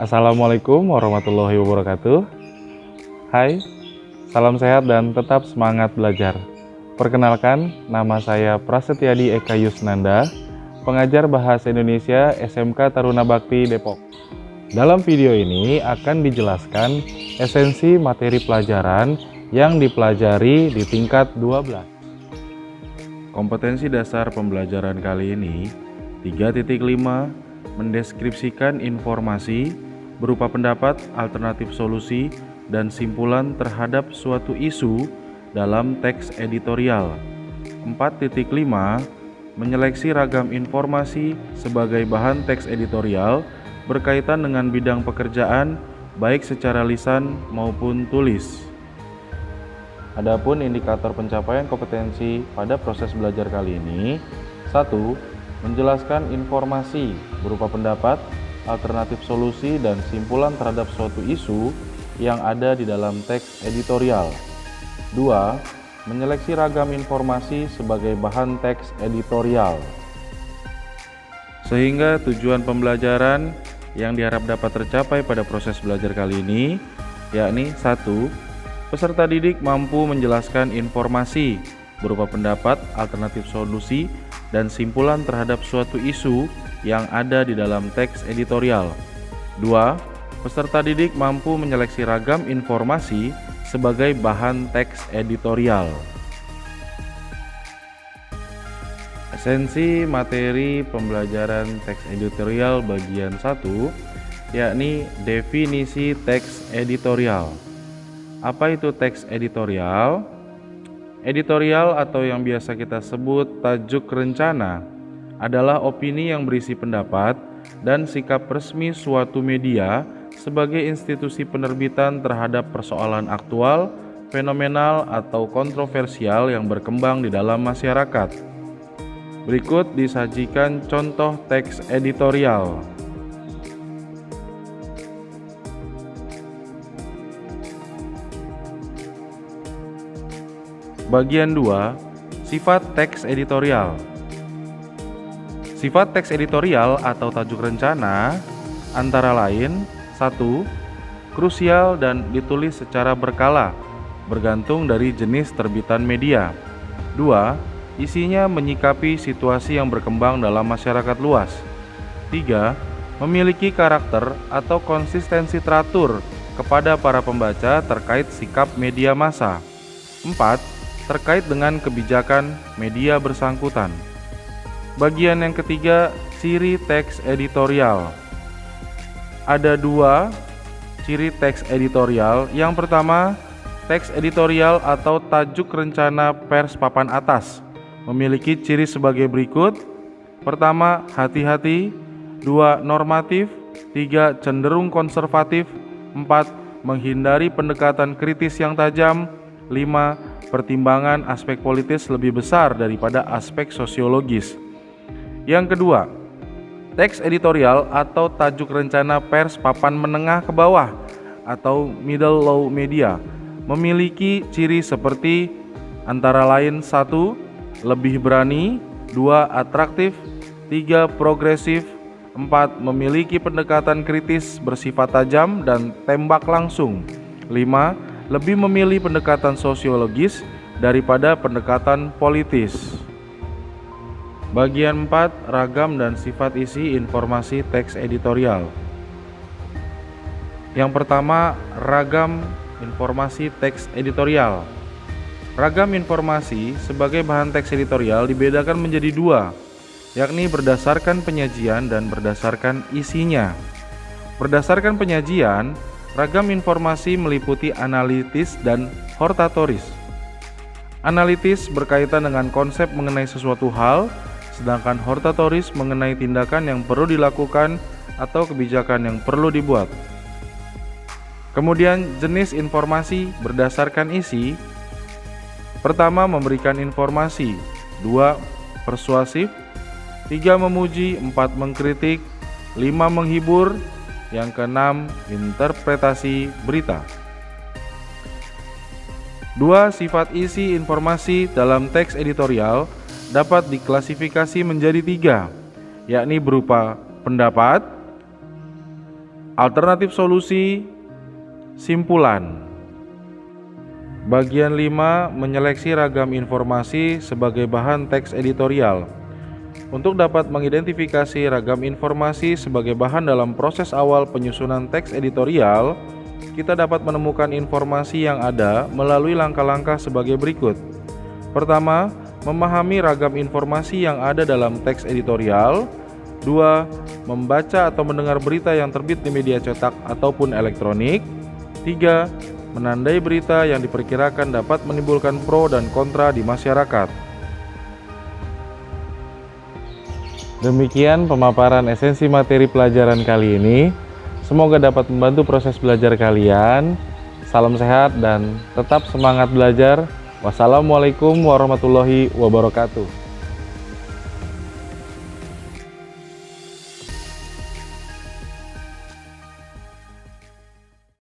Assalamualaikum warahmatullahi wabarakatuh. Hai, salam sehat dan tetap semangat belajar. Perkenalkan, nama saya Prasetyadi Eka Yusnanda, pengajar Bahasa Indonesia SMK Taruna Bakti Depok. Dalam video ini akan dijelaskan esensi materi pelajaran yang dipelajari di tingkat 12. Kompetensi dasar pembelajaran kali ini 3.5 mendeskripsikan informasi berupa pendapat, alternatif solusi, dan simpulan terhadap suatu isu dalam teks editorial. 4.5 menyeleksi ragam informasi sebagai bahan teks editorial berkaitan dengan bidang pekerjaan baik secara lisan maupun tulis. Adapun indikator pencapaian kompetensi pada proses belajar kali ini 1. Menjelaskan informasi berupa pendapat, alternatif solusi, dan simpulan terhadap suatu isu yang ada di dalam teks editorial. 2. Menyeleksi ragam informasi sebagai bahan teks editorial. Sehingga tujuan pembelajaran yang diharap dapat tercapai pada proses belajar kali ini, yakni 1. Peserta didik mampu menjelaskan informasi berupa pendapat, alternatif solusi, dan simpulan terhadap suatu isu yang ada di dalam teks editorial. 2. Peserta didik mampu menyeleksi ragam informasi sebagai bahan teks editorial. Esensi materi pembelajaran teks editorial bagian 1, yakni definisi teks editorial. Apa itu teks editorial? Editorial atau yang biasa kita sebut tajuk rencana adalah opini yang berisi pendapat dan sikap resmi suatu media sebagai institusi penerbitan terhadap persoalan aktual, fenomenal, atau kontroversial yang berkembang di dalam masyarakat. Berikut disajikan contoh teks editorial. Bagian 2, sifat teks editorial. Sifat teks editorial atau tajuk rencana antara lain 1. Krusial dan ditulis secara berkala, bergantung dari jenis terbitan media. 2. Isinya menyikapi situasi yang berkembang dalam masyarakat luas. 3. Memiliki karakter atau konsistensi teratur kepada para pembaca terkait sikap media massa. 4. Terkait dengan kebijakan media bersangkutan. Bagian yang ketiga, ciri teks editorial. Ada 2 ciri teks editorial. Yang pertama, teks editorial atau tajuk rencana pers papan atas memiliki ciri sebagai berikut. Pertama, hati-hati. 2. Normatif. 3. Cenderung konservatif. 4. Menghindari pendekatan kritis yang tajam. 5. Pertimbangan aspek politis lebih besar daripada aspek sosiologis. Yang kedua, teks editorial atau tajuk rencana pers papan menengah ke bawah atau middle low media memiliki ciri seperti antara lain 1. Lebih berani. 2. Atraktif. 3. Progresif. 4. Memiliki pendekatan kritis bersifat tajam dan tembak langsung. 5. Lebih memilih pendekatan sosiologis daripada pendekatan politis. Bagian 4, ragam dan sifat isi informasi teks editorial. Yang pertama, ragam informasi teks editorial. Ragam informasi sebagai bahan teks editorial dibedakan menjadi 2, yakni berdasarkan penyajian dan berdasarkan isinya. Berdasarkan penyajian, ragam informasi meliputi analitis dan hortatoris. Analitis berkaitan dengan konsep mengenai sesuatu hal, sedangkan hortatoris mengenai tindakan yang perlu dilakukan atau kebijakan yang perlu dibuat. Kemudian jenis informasi berdasarkan isi. Pertama, memberikan informasi. 2. Persuasif. 3. Memuji. 4. Mengkritik. 5. Menghibur. Yang keenam, interpretasi berita. 2. Sifat isi informasi dalam teks editorial dapat diklasifikasi menjadi 3, yakni berupa pendapat, Alternatif solusi, simpulan. Bagian 5, menyeleksi ragam informasi sebagai bahan teks editorial. Untuk dapat mengidentifikasi ragam informasi sebagai bahan dalam proses awal penyusunan teks editorial, kita dapat menemukan informasi yang ada melalui langkah-langkah sebagai berikut. Pertama, memahami ragam informasi yang ada dalam teks editorial. 2. Membaca atau mendengar berita yang terbit di media cetak ataupun elektronik. 3. Menandai berita yang diperkirakan dapat menimbulkan pro dan kontra di masyarakat. Demikian pemaparan esensi materi pelajaran kali ini. Semoga dapat membantu proses belajar kalian. Salam sehat dan tetap semangat belajar. Wassalamualaikum warahmatullahi wabarakatuh.